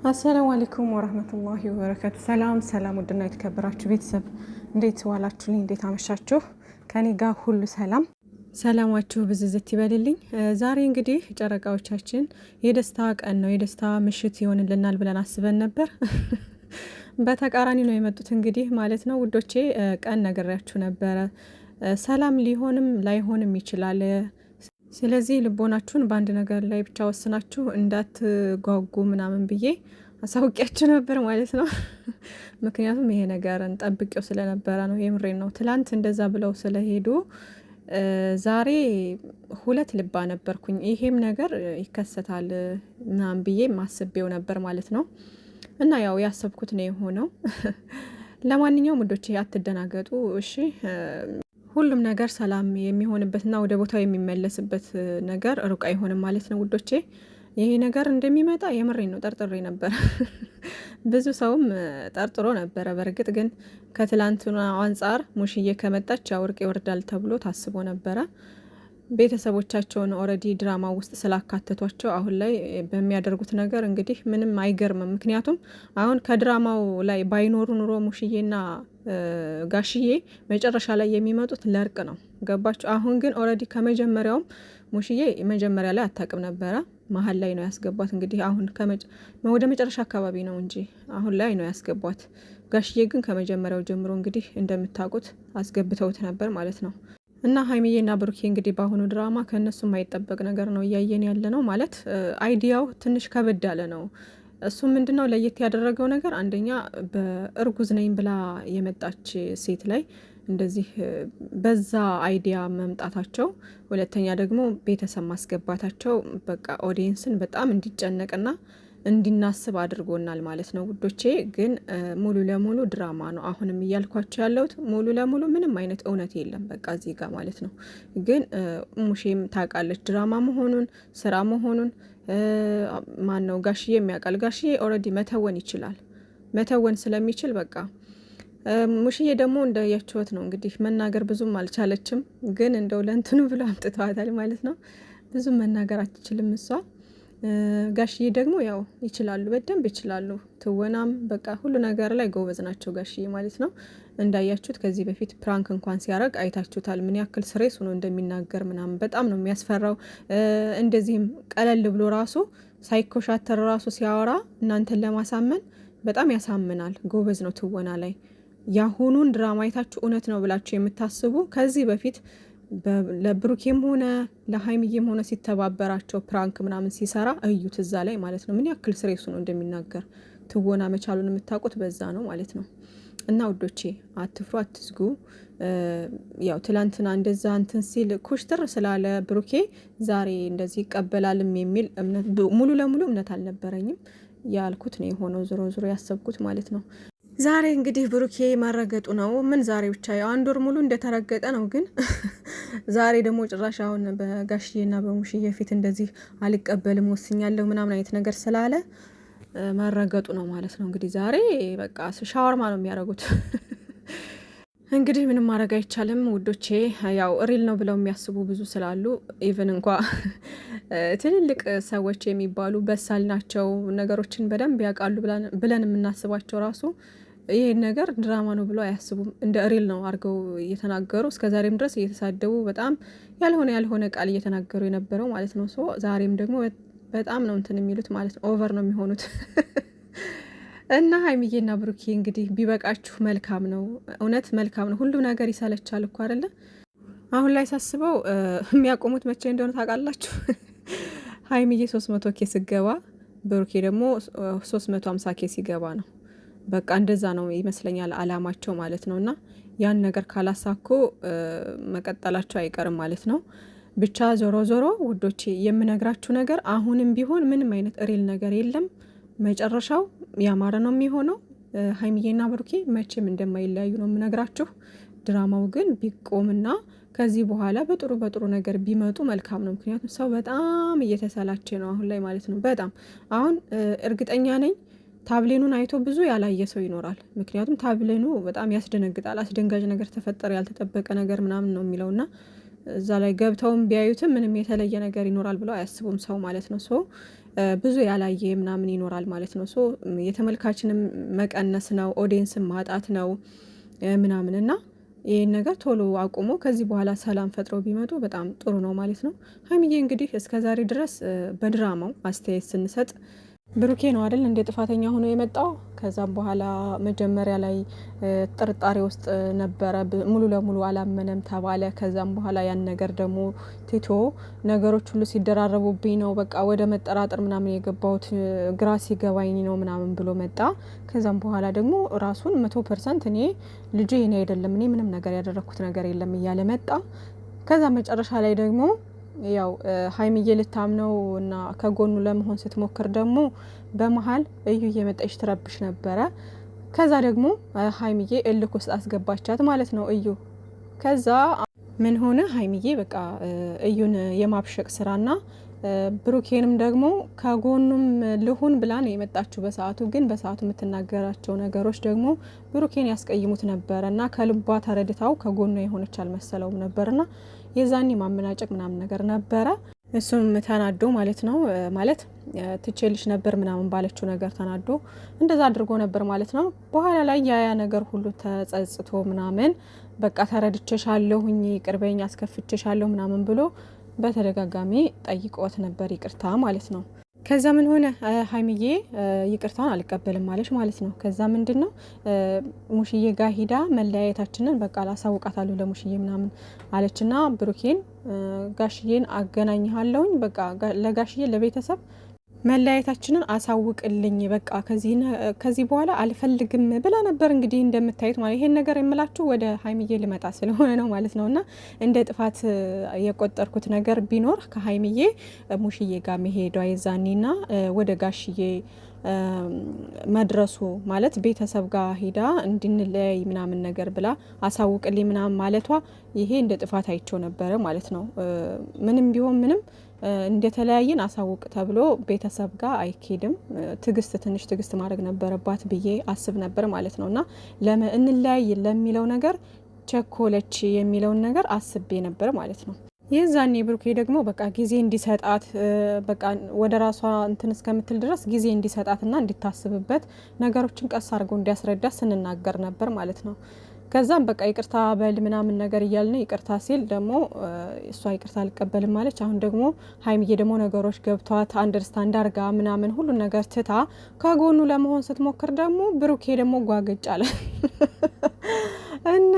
አሰላሙ አለይኩም ወራህመቱላሂ ወበረካቱ። ሰላም ሰላም፣ ውድና የተከበራችሁ ቤተሰብ እንዴት ዋላችሁልኝ? እንዴት አመሻችሁ? ከኔ ጋር ሁሉ ሰላም። ሰላማችሁ ብዝዝት ይበልልኝ። ዛሬ እንግዲህ ጨረቃዎቻችን የደስታ ቀን ነው፣ የደስታ ምሽት ይሆንልናል ብለን አስበን ነበር። በተቃራኒ ነው የመጡት እንግዲህ ማለት ነው ውዶቼ። ቀን ነግሬያችሁ ነበረ። ሰላም ሊሆንም ላይሆንም ይችላል። ስለዚህ ልቦናችሁን በአንድ ነገር ላይ ብቻ ወስናችሁ እንዳትጓጉ ምናምን ብዬ አሳውቂያችሁ ነበር ማለት ነው። ምክንያቱም ይሄ ነገርን ጠብቄው ስለነበረ ነው። የምሬን ነው። ትላንት እንደዛ ብለው ስለሄዱ ዛሬ ሁለት ልባ ነበርኩኝ። ይሄም ነገር ይከሰታል ምናምን ብዬ ማስቤው ነበር ማለት ነው። እና ያው ያሰብኩት ነው የሆነው። ለማንኛውም ውዶቼ አትደናገጡ እሺ። ሁሉም ነገር ሰላም የሚሆንበትና ወደ ቦታው የሚመለስበት ነገር ሩቅ አይሆንም ማለት ነው ውዶቼ። ይሄ ነገር እንደሚመጣ የምሬን ነው ጠርጥሬ ነበር። ብዙ ሰውም ጠርጥሮ ነበረ። በእርግጥ ግን ከትላንትና አንጻር ሙሽዬ ከመጣች ያው እርቅ ይወርዳል ተብሎ ታስቦ ነበረ። ቤተሰቦቻቸውን ኦልሬዲ ድራማ ውስጥ ስላካተቷቸው አሁን ላይ በሚያደርጉት ነገር እንግዲህ ምንም አይገርምም። ምክንያቱም አሁን ከድራማው ላይ ባይኖሩ ኑሮ ሙሽዬና ጋሽዬ መጨረሻ ላይ የሚመጡት ለእርቅ ነው። ገባችሁ? አሁን ግን ኦልሬዲ ከመጀመሪያውም ሙሽዬ መጀመሪያ ላይ አታውቅም ነበረ፣ መሀል ላይ ነው ያስገቧት። እንግዲህ አሁን ወደ መጨረሻ አካባቢ ነው እንጂ አሁን ላይ ነው ያስገቧት። ጋሽዬ ግን ከመጀመሪያው ጀምሮ እንግዲህ እንደምታውቁት አስገብተውት ነበር ማለት ነው። እና ሀይሚዬና ብሩኬ እንግዲህ በአሁኑ ድራማ ከእነሱ የማይጠበቅ ነገር ነው እያየን ያለ ነው ማለት አይዲያው ትንሽ ከበድ ያለ ነው። እሱ ምንድን ነው ለየት ያደረገው ነገር አንደኛ በእርጉዝ ነኝ ብላ የመጣች ሴት ላይ እንደዚህ በዛ አይዲያ መምጣታቸው፣ ሁለተኛ ደግሞ ቤተሰብ ማስገባታቸው በቃ ኦዲየንስን በጣም እንዲጨነቅና እንዲናስብ አድርጎናል ማለት ነው ውዶቼ። ግን ሙሉ ለሙሉ ድራማ ነው። አሁንም እያልኳቸው ያለሁት ሙሉ ለሙሉ ምንም አይነት እውነት የለም በቃ እዚህ ጋር ማለት ነው። ግን ሙሼም ታውቃለች ድራማ መሆኑን ስራ መሆኑን። ማን ነው ጋሽዬ የሚያውቃል። ጋሽዬ ኦልሬዲ መተወን ይችላል። መተወን ስለሚችል በቃ ሙሽዬ ደግሞ እንዳያችሁት ነው እንግዲህ መናገር ብዙም አልቻለችም። ግን እንደው ለእንትኑ ብሎ አምጥተዋታል ማለት ነው። ብዙም መናገር አትችልም እሷ። ጋሽዬ ደግሞ ያው ይችላሉ፣ በደንብ ይችላሉ። ትወናም በቃ ሁሉ ነገር ላይ ጎበዝ ናቸው ጋሽዬ ማለት ነው። እንዳያችሁት ከዚህ በፊት ፕራንክ እንኳን ሲያደርግ አይታችሁታል፣ ምን ያክል ስሬስ ሆኖ እንደሚናገር ምናምን። በጣም ነው የሚያስፈራው። እንደዚህም ቀለል ብሎ ራሱ ሳይኮሻተር ራሱ ሲያወራ እናንተን ለማሳመን በጣም ያሳምናል። ጎበዝ ነው ትወና ላይ። ያሁኑን ድራማ አይታችሁ እውነት ነው ብላችሁ የምታስቡ ከዚህ በፊት ለብሩኬም ሆነ ለሀይሚዬም ሆነ ሲተባበራቸው ፕራንክ ምናምን ሲሰራ እዩት እዛ ላይ ማለት ነው። ምን ያክል ስሬሱ ነው እንደሚናገር። ትወና መቻሉን የምታውቁት በዛ ነው ማለት ነው። እና ውዶቼ አትፍሩ፣ አትዝጉ። ያው ትላንትና እንደዛ እንትን ሲል ኩሽትር ስላለ ብሩኬ ዛሬ እንደዚህ ይቀበላልም የሚል እምነት ሙሉ ለሙሉ እምነት አልነበረኝም። ያልኩት ነው የሆነው፣ ዞሮ ዞሮ ያሰብኩት ማለት ነው። ዛሬ እንግዲህ ብሩኬ ማረገጡ ነው። ምን ዛሬ ብቻ ያው አንድ ወር ሙሉ እንደተረገጠ ነው። ግን ዛሬ ደግሞ ጭራሽ አሁን በጋሽዬና በሙሽዬ ፊት እንደዚህ አልቀበልም ወስኛለሁ ምናምን አይነት ነገር ስላለ ማረገጡ ነው ማለት ነው። እንግዲህ ዛሬ በቃ ሻወርማ ነው የሚያደርጉት። እንግዲህ ምንም ማድረግ አይቻልም ውዶቼ። ያው ሪል ነው ብለው የሚያስቡ ብዙ ስላሉ ኢቨን እንኳ ትልልቅ ሰዎች የሚባሉ በሳል ናቸው፣ ነገሮችን በደንብ ያውቃሉ ብለን የምናስባቸው ራሱ ይሄን ነገር ድራማ ነው ብለው አያስቡም። እንደ ሪል ነው አድርገው እየተናገሩ እስከዛሬም ድረስ እየተሳደቡ በጣም ያልሆነ ቃል እየተናገሩ የነበረው ማለት ነው። ዛሬም ደግሞ በጣም ነው እንትን የሚሉት ማለት ነው። ኦቨር ነው የሚሆኑት። እና ሀይሚዬና ብሩኬ እንግዲህ ቢበቃችሁ መልካም ነው። እውነት መልካም ነው። ሁሉ ነገር ይሰለቻል እኮ አይደለ? አሁን ላይ ሳስበው የሚያቆሙት መቼ እንደሆነ ታውቃላችሁ? ሀይሚዬ 300 ኬ ስገባ ብሩኬ ደግሞ 350 ኬ ሲገባ ነው። በቃ እንደዛ ነው ይመስለኛል አላማቸው ማለት ነው። እና ያን ነገር ካላሳኩ መቀጠላቸው አይቀርም ማለት ነው። ብቻ ዞሮ ዞሮ ውዶቼ የምነግራችሁ ነገር አሁንም ቢሆን ምንም አይነት ሪል ነገር የለም። መጨረሻው ያማረ ነው የሚሆነው። ሀይሚዬና ብሩኬ መቼም እንደማይለያዩ ነው የምነግራችሁ። ድራማው ግን ቢቆምና ከዚህ በኋላ በጥሩ ነገር ቢመጡ መልካም ነው። ምክንያቱም ሰው በጣም እየተሰላቸ ነው አሁን ላይ ማለት ነው። በጣም አሁን እርግጠኛ ነኝ ታብሌኑን አይቶ ብዙ ያላየ ሰው ይኖራል። ምክንያቱም ታብሌኑ በጣም ያስደነግጣል። አስደንጋጭ ነገር ተፈጠረ፣ ያልተጠበቀ ነገር ምናምን ነው የሚለውና እዛ ላይ ገብተውም ቢያዩትም ምንም የተለየ ነገር ይኖራል ብለው አያስቡም ሰው ማለት ነው። ብዙ ያላየ ምናምን ይኖራል ማለት ነው። ሶ የተመልካችንም መቀነስ ነው፣ ኦዲየንስን ማጣት ነው ምናምን እና ይህን ነገር ቶሎ አቁሞ ከዚህ በኋላ ሰላም ፈጥረው ቢመጡ በጣም ጥሩ ነው ማለት ነው። ሀይሚዬ እንግዲህ እስከዛሬ ድረስ በድራማው አስተያየት ስንሰጥ ብሩኬ ነው አይደል እንደ ጥፋተኛ ሆኖ የመጣው። ከዛም በኋላ መጀመሪያ ላይ ጥርጣሬ ውስጥ ነበረ፣ ሙሉ ለሙሉ አላመነም ተባለ። ከዛም በኋላ ያን ነገር ደግሞ ቲቶ ነገሮች ሁሉ ሲደራረቡብኝ ነው በቃ ወደ መጠራጠር ምናምን የገባሁት ግራ ሲገባኝ ነው ምናምን ብሎ መጣ። ከዛም በኋላ ደግሞ ራሱን 100% እኔ ልጄ እኔ አይደለም እኔ ምንም ነገር ያደረኩት ነገር የለም እያለ መጣ። ከዛ መጨረሻ ላይ ደግሞ ያው ሀይሚዬ ልታምነው እና ከጎኑ ለመሆን ስትሞክር ደግሞ በመሀል እዩ እየመጣች ትረብሽ ነበረ። ከዛ ደግሞ ሀይሚዬ እልክ ውስጥ አስገባቻት ማለት ነው እዩ። ከዛ ምን ሆነ ሀይሚዬ በቃ እዩን የማብሸቅ ስራና ብሩኬንም ደግሞ ከጎኑም ልሁን ብላ ነው የመጣችው። በሰዓቱ ግን በሰዓቱ የምትናገራቸው ነገሮች ደግሞ ብሩኬን ያስቀይሙት ነበረ እና ከልቧ ተረድታው ከጎኑ የሆነች አልመሰለውም ነበርና የዛኔ ማመናጨቅ ምናምን ነገር ነበረ። እሱም ተናዶ ማለት ነው ማለት ትቼልሽ ነበር ምናምን ባለችው ነገር ተናዶ እንደዛ አድርጎ ነበር ማለት ነው። በኋላ ላይ ያ ነገር ሁሉ ተጸጽቶ ምናምን በቃ ተረድቼሻለሁኝ፣ ቅርበኝ፣ አስከፍቼሻለሁ ምናምን ብሎ በተደጋጋሚ ጠይቆት ነበር ይቅርታ ማለት ነው። ከዛ ምን ሆነ ሀይሚዬ ይቅርታውን አልቀበልም ማለች ማለት ነው። ከዛ ምንድነው ሙሽዬ ጋር ሂዳ መለያየታችንን በቃ ላሳውቃታለሁ ለሙሽዬ ምናምን አለችና ብሩኬን ጋሽዬን አገናኝሃለሁኝ በቃ ለጋሽዬ ለቤተሰብ መለያየታችንን አሳውቅልኝ በቃ ከዚህ በኋላ አልፈልግም ብላ ነበር። እንግዲህ እንደምታዩት ማለት ይሄን ነገር የምላችሁ ወደ ሀይሚዬ ልመጣ ስለሆነ ነው ማለት ነውና እንደ ጥፋት የቆጠርኩት ነገር ቢኖር ከሀይሚዬ ሙሽዬ ጋር መሄዷ የዛኔና ወደ ጋሽዬ መድረሱ ማለት ቤተሰብ ጋር ሂዳ እንድንለያይ ምናምን ነገር ብላ አሳውቅልኝ ምናምን ማለቷ ይሄ እንደ ጥፋት አይቸው ነበረ ማለት ነው። ምንም ቢሆን ምንም እንደተለያየን አሳውቅ ተብሎ ቤተሰብ ጋር አይኬድም። ትንሽ ትግስት ማድረግ ነበረባት ብዬ አስብ ነበር ማለት ነውና እንለያይ ለሚለው ነገር ቸኮለች የሚለውን ነገር አስቤ ነበር ማለት ነው። የዛኔ ብሩኬ ደግሞ በቃ ጊዜ እንዲሰጣት በቃ ወደ ራሷ እንትን እስከምትል ድረስ ጊዜ እንዲሰጣትና እንዲታስብበት ነገሮችን ቀስ አድርጎ እንዲያስረዳት ስንናገር ነበር ማለት ነው። ከዛም በቃ ይቅርታ በል ምናምን ነገር እያልን ይቅርታ ሲል ደግሞ እሷ ይቅርታ አልቀበልም ማለች። አሁን ደግሞ ሀይሚዬ ደግሞ ነገሮች ገብቷት አንደርስታንድ አርጋ ምናምን ሁሉ ነገር ትታ ከጎኑ ለመሆን ስትሞክር ደግሞ ብሩኬ ደግሞ ጓገጭ አለ እና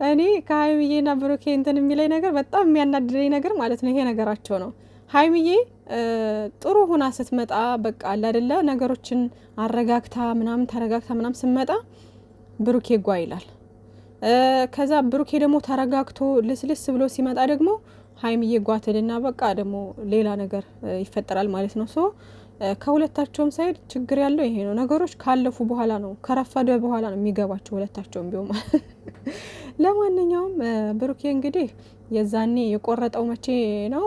እኔ ከሀይሚዬና ብሩኬ እንትን የሚለኝ ነገር በጣም የሚያናድደኝ ነገር ማለት ነው ይሄ ነገራቸው ነው። ሀይሚዬ ጥሩ ሁና ስትመጣ በቃ አለ አይደለ ነገሮችን አረጋግታ ምናምን ተረጋግታ ምናምን ስትመጣ ብሩኬ ጓ ይላል። ከዛ ብሩኬ ደግሞ ተረጋግቶ ልስልስ ብሎ ሲመጣ ደግሞ ሀይሚዬ ጓትልና በቃ ደግሞ ሌላ ነገር ይፈጠራል ማለት ነው። ሶ ከሁለታቸውም ሳይድ ችግር ያለው ይሄ ነው። ነገሮች ካለፉ በኋላ ነው ከረፈደ በኋላ ነው የሚገባቸው ሁለታቸውም ቢሆን። ለማንኛውም ብሩኬ እንግዲህ የዛኔ የቆረጠው መቼ ነው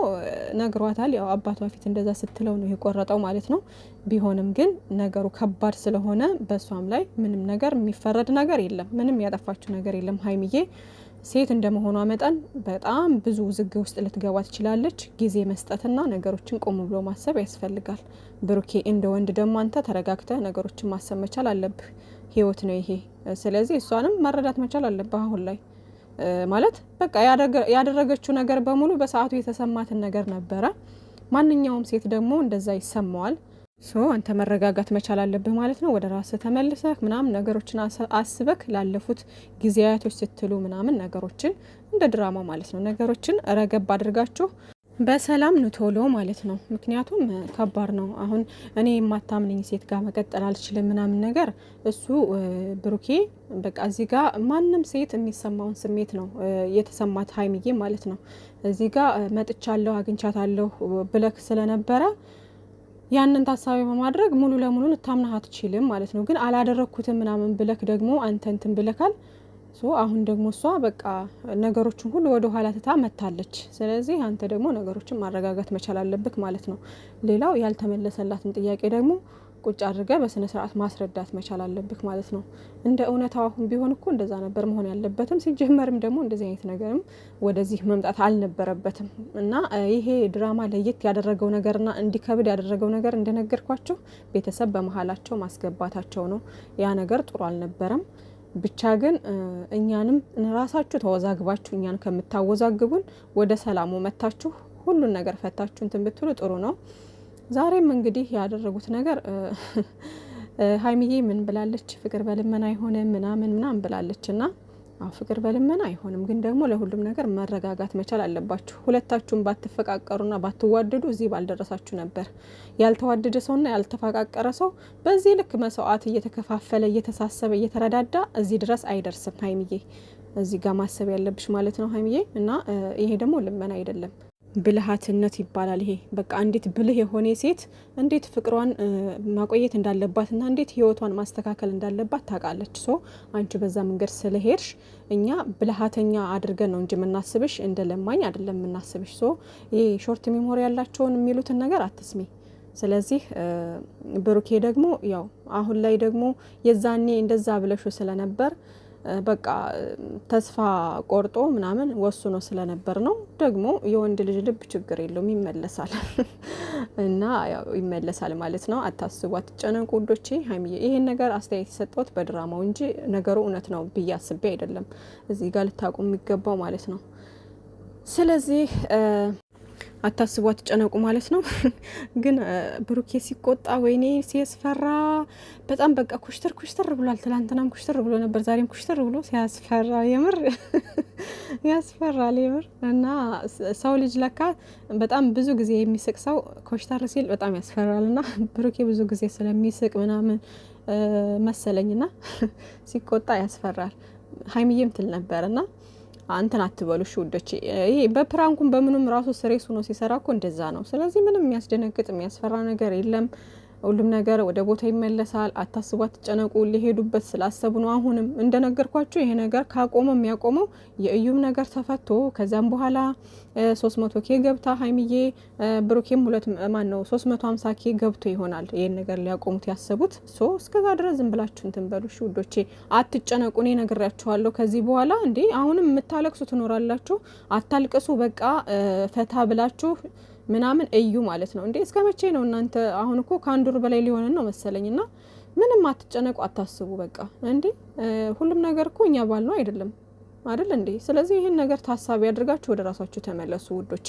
ነግሯታል። ያው አባቷ ፊት እንደዛ ስትለው ነው የቆረጠው ማለት ነው። ቢሆንም ግን ነገሩ ከባድ ስለሆነ በሷም ላይ ምንም ነገር የሚፈረድ ነገር የለም። ምንም ያጠፋችው ነገር የለም። ሀይሚዬ ሴት እንደመሆኗ መጠን በጣም ብዙ ውዝግብ ውስጥ ልትገባ ትችላለች። ጊዜ መስጠትና ነገሮችን ቆም ብሎ ማሰብ ያስፈልጋል። ብሩኬ እንደ ወንድ ደግሞ አንተ ተረጋግተህ ነገሮችን ማሰብ መቻል አለብህ። ህይወት ነው ይሄ። ስለዚህ እሷንም መረዳት መቻል አለብህ አሁን ላይ ማለት በቃ ያደረገችው ነገር በሙሉ በሰዓቱ የተሰማትን ነገር ነበረ። ማንኛውም ሴት ደግሞ እንደዛ ይሰማዋል። አንተ መረጋጋት መቻል አለብህ ማለት ነው። ወደ ራስህ ተመልሰህ ምናምን ነገሮችን አስበክ ላለፉት ጊዜያቶች ስትሉ ምናምን ነገሮችን እንደ ድራማ ማለት ነው ነገሮችን ረገብ አድርጋችሁ በሰላም ንቶሎ ማለት ነው። ምክንያቱም ከባድ ነው። አሁን እኔ የማታምነኝ ሴት ጋር መቀጠል አልችልም ምናምን ነገር እሱ ብሩኬ በቃ እዚህ ጋር ማንም ሴት የሚሰማውን ስሜት ነው የተሰማት ሀይሚዬ ማለት ነው። እዚህ ጋር መጥቻለሁ አግኝቻታለሁ ብለክ ስለነበረ ያንን ታሳቢ በማድረግ ሙሉ ለሙሉ ልታምናህ አትችልም ማለት ነው። ግን አላደረኩትም ምናምን ብለክ ደግሞ አንተ እንትን ብለካል። አሁን ደግሞ እሷ በቃ ነገሮችን ሁሉ ወደ ኋላ ትታ መታለች። ስለዚህ አንተ ደግሞ ነገሮችን ማረጋጋት መቻል አለብክ ማለት ነው። ሌላው ያልተመለሰላትን ጥያቄ ደግሞ ቁጭ አድርገህ በስነ ስርዓት ማስረዳት መቻል አለብህ ማለት ነው። እንደ እውነታው አሁን ቢሆን እኮ እንደዛ ነበር መሆን ያለበትም። ሲጀመርም ደግሞ እንደዚህ አይነት ነገርም ወደዚህ መምጣት አልነበረበትም። እና ይሄ ድራማ ለየት ያደረገው ነገርና እንዲከብድ ያደረገው ነገር እንደነገርኳቸው ቤተሰብ በመሀላቸው ማስገባታቸው ነው። ያ ነገር ጥሩ አልነበረም። ብቻ ግን እኛንም ራሳችሁ ተወዛግባችሁ እኛን ከምታወዛግቡን ወደ ሰላሙ መታችሁ ሁሉን ነገር ፈታችሁ እንትን ብትሉ ጥሩ ነው። ዛሬም እንግዲህ ያደረጉት ነገር ሀይሚዬ ምን ብላለች? ፍቅር በልመና አይሆንም ምናምን ብላለች። እና ፍቅር በልመና አይሆንም፣ ግን ደግሞ ለሁሉም ነገር መረጋጋት መቻል አለባችሁ። ሁለታችሁም ባትፈቃቀሩና ባትዋደዱ እዚህ ባልደረሳችሁ ነበር። ያልተዋደደ ሰውና ያልተፈቃቀረ ሰው በዚህ ልክ መስዋዕት እየተከፋፈለ እየተሳሰበ እየተረዳዳ እዚህ ድረስ አይደርስም። ሀይሚዬ እዚህ ጋር ማሰብ ያለብሽ ማለት ነው ሀይሚዬ። እና ይሄ ደግሞ ልመና አይደለም፣ ብልሃትነት ይባላል። ይሄ በቃ እንዴት ብልህ የሆነ ሴት እንዴት ፍቅሯን ማቆየት እንዳለባትና እንዴት ህይወቷን ማስተካከል እንዳለባት ታውቃለች። ሶ አንቺ በዛ መንገድ ስለሄድሽ እኛ ብልሃተኛ አድርገን ነው እንጂ የምናስብሽ እንደ ለማኝ አይደለም የምናስብሽ። ሶ ይሄ ሾርት ሜሞሪ ያላቸውን የሚሉትን ነገር አትስሚ። ስለዚህ ብሩኬ ደግሞ ያው አሁን ላይ ደግሞ የዛኔ እንደዛ ብለሽ ስለነበር በቃ ተስፋ ቆርጦ ምናምን ወስኖ ስለነበር ነው። ደግሞ የወንድ ልጅ ልብ ችግር የለውም ይመለሳል። እና ያው ይመለሳል ማለት ነው። አታስቡ፣ አትጨነቁ ውዶቼ። ሀይሚዬ ይሄን ነገር አስተያየት የሰጠሁት በድራማው እንጂ ነገሩ እውነት ነው ብዬ አስቤ አይደለም። እዚህ ጋር ልታውቁ የሚገባው ማለት ነው። ስለዚህ አታስቡ፣ አትጨነቁ ማለት ነው። ግን ብሩኬ ሲቆጣ ወይኔ ሲያስፈራ በጣም በቃ ኩሽትር ብሏል። ትላንትናም ኩሽትር ብሎ ነበር፣ ዛሬም ኩሽትር ብሎ ሲያስፈራ የምር ያስፈራል የምር። እና ሰው ልጅ ለካ በጣም ብዙ ጊዜ የሚስቅ ሰው ኮሽተር ሲል በጣም ያስፈራል። እና ብሩኬ ብዙ ጊዜ ስለሚስቅ ምናምን መሰለኝና ሲቆጣ ያስፈራል። ሀይሚዬም ትል ነበርና አንተን አትበሉ ውዶቼ። ይሄ በፕራንኩም በምኑም ራሱ ስሬስ ሆኖ ሲሰራ እኮ እንደዛ ነው። ስለዚህ ምንም የሚያስደነግጥ የሚያስፈራ ነገር የለም። ሁሉም ነገር ወደ ቦታ ይመለሳል። አታስቡ፣ አትጨነቁ። ሊሄዱበት ስላሰቡ ነው። አሁንም እንደነገርኳችሁ ይሄ ነገር ካቆመ የሚያቆመው የእዩም ነገር ተፈቶ ከዛም በኋላ 300 ኬ ገብታ ሀይሚዬ ብሩኬም 350 ኬ ገብቶ ይሆናል ይሄን ነገር ሊያቆሙት ያሰቡት። እስከዛ ድረስ ዝም ብላችሁ እንትን በሉ ውዶቼ፣ አትጨነቁ። እኔ ነግራችኋለሁ። ከዚህ በኋላ እንዴ አሁንም የምታለቅሱ ትኖራላችሁ። አታልቅሱ። በቃ ፈታ ብላችሁ ምናምን እዩ ማለት ነው። እንዴ እስከ መቼ ነው እናንተ? አሁን እኮ ከአንድ ወር በላይ ሊሆን ነው መሰለኝና ምንም አትጨነቁ፣ አታስቡ። በቃ እንዴ ሁሉም ነገር እኮ እኛ ባል ነው አይደለም እንዴ? ስለዚህ ይሄን ነገር ታሳቢ ያድርጋችሁ ወደ ራሳችሁ ተመለሱ ውዶች።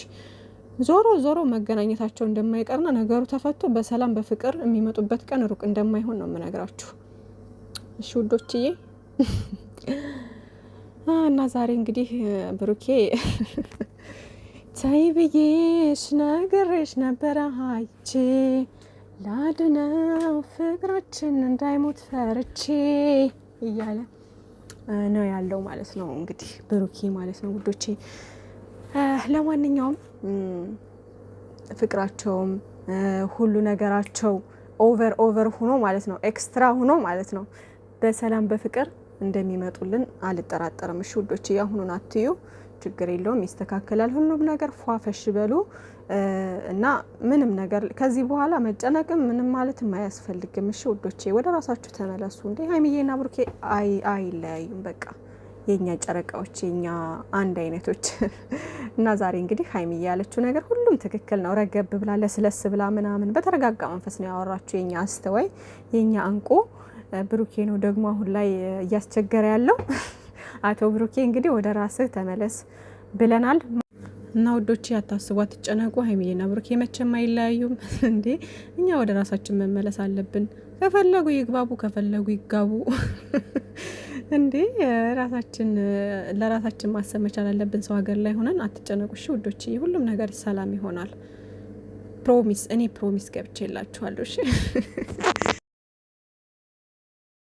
ዞሮ መገናኘታቸው እንደማይቀርና ነገሩ ተፈቶ በሰላም በፍቅር የሚመጡበት ቀን ሩቅ እንደማይሆን ነው የምነግራችሁ። እሺ ውዶችዬ። እና ዛሬ እንግዲህ ብሩኬ ታይ ብዬሽ ነግሬሽ ነበረ ሀይቼ ላድነው ፍቅራችን እንዳይሞት ፈርቼ እያለ ነው ያለው ማለት ነው እንግዲህ ብሩኬ ማለት ነው ውዶቼ። ለማንኛውም ፍቅራቸውም ሁሉ ነገራቸው ኦቨር ሆኖ ማለት ነው ኤክስትራ ሆኖ ማለት ነው በሰላም በፍቅር እንደሚመጡልን አልጠራጠርም። እሺ ውዶቼ ያሁኑን አትዩ፣ ችግር የለውም ይስተካከላል። ሁሉም ነገር ፏፈሽ በሉ እና ምንም ነገር ከዚህ በኋላ መጨነቅም ምንም ማለትም አያስፈልግም። እሺ ውዶቼ ወደ ራሳችሁ ተመለሱ። እንዴ ሀይሚዬና ብሩኬ አይለያዩም። በቃ የኛ ጨረቃዎች፣ የኛ አንድ አይነቶች። እና ዛሬ እንግዲህ ሀይሚዬ ያለችው ነገር ሁሉም ትክክል ነው። ረገብ ብላ ለስለስ ብላ ምናምን በተረጋጋ መንፈስ ነው ያወራችሁ። የኛ አስተዋይ፣ የኛ እንቁ ብሩኬ ነው ደግሞ አሁን ላይ እያስቸገረ ያለው። አቶ ብሩኬ እንግዲህ ወደ ራስህ ተመለስ ብለናል። እና ውዶቼ አታስቡ፣ አትጨነቁ። ሀይሚዬና ብሩኬ መቼም አይለያዩም። እንዴ እኛ ወደ ራሳችን መመለስ አለብን። ከፈለጉ ይግባቡ፣ ከፈለጉ ይጋቡ። እንዴ ለራሳችን ማሰብ መቻል አለብን። ሰው ሀገር ላይ ሆነን አትጨነቁ እሺ ውዶቼ፣ ሁሉም ነገር ሰላም ይሆናል። እኔ ፕሮሚስ ገብቼላችኋለሁ እሺ።